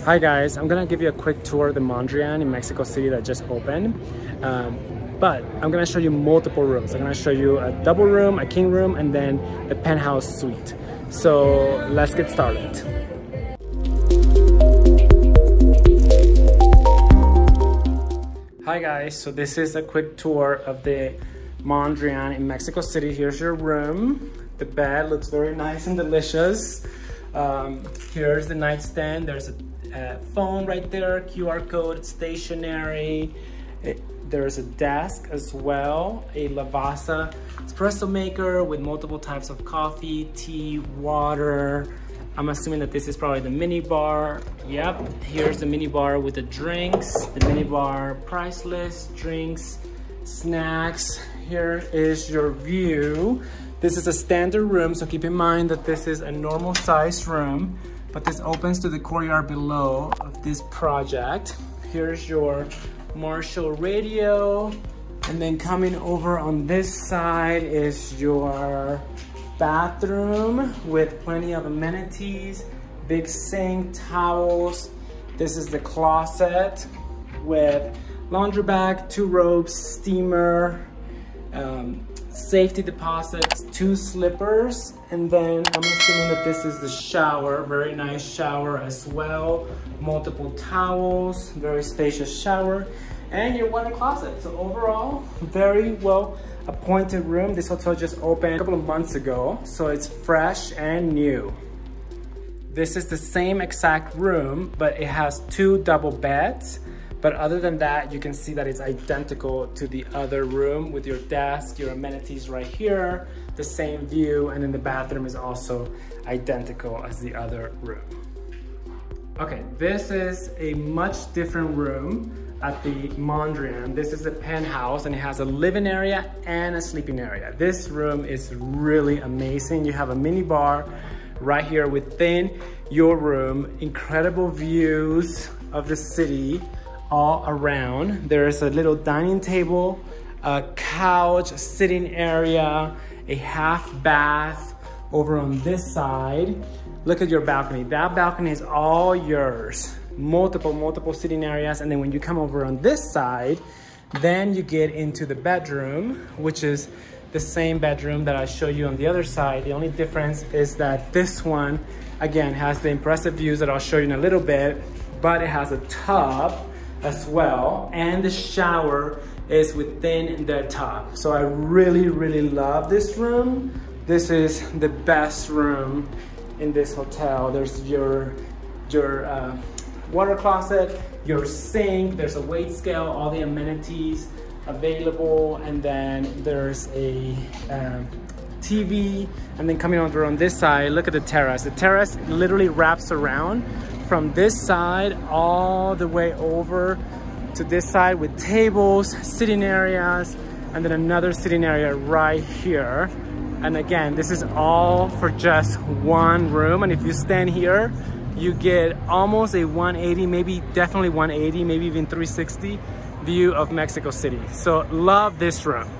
Hi guys, I'm gonna give you a quick tour of the Mondrian in Mexico City that just opened. But I'm gonna show you multiple rooms. I'm gonna show you a double room, a king room, and then the penthouse suite. So let's get started. Hi guys, so this is a quick tour of the Mondrian in Mexico City. Here's your room. The bed looks very nice and delicious. Here's the nightstand. There's a phone right there, QR code, stationery. There's a desk as well, a Lavazza espresso maker with multiple types of coffee, tea, water. I'm assuming that this is probably the mini bar. Yep, here's the mini bar with the drinks, the mini bar price list, drinks, snacks. Here is your view. This is a standard room, so keep in mind that this is a normal size room, but this opens to the courtyard below of this project. Here's your Marshall radio, and then coming over on this side is your bathroom with plenty of amenities, big sink, towels. This is the closet with laundry bag, 2 robes, steamer, safety deposits, 2 slippers, and then I'm assuming that this is the shower. Very nice shower as well. Multiple towels, very spacious shower, and your water closet. So overall, very well appointed room. This hotel just opened a couple of months ago, so it's fresh and new. This is the same exact room, but it has 2 double beds. But other than that, you can see that it's identical to the other room with your desk, your amenities right here, the same view, and then the bathroom is also identical as the other room. Okay, this is a much different room at the Mondrian. This is the penthouse, and it has a living area and a sleeping area. This room is really amazing. You have a mini bar right here within your room, incredible views of the city all around. There's a little dining table, a couch, a sitting area, a half bath over on this side. Look at your balcony. That balcony is all yours. Multiple sitting areas. And then when you come over on this side, then you get into the bedroom, which is the same bedroom that I show you on the other side. The only difference is that this one, again, has the impressive views that I'll show you in a little bit, but it has a tub as well, and the shower is within the tub. So I really love this room. This is the best room in this hotel. There's your water closet, your sink, there's a weight scale, all the amenities available, and then there's a TV. And then coming over on this side, look at the terrace. The terrace literally wraps around from this side all the way over to this side with tables, sitting areas, and then another sitting area right here. And again, this is all for just one room. And if you stand here, you get almost a 180, maybe definitely 180, maybe even 360 view of Mexico City. So love this room.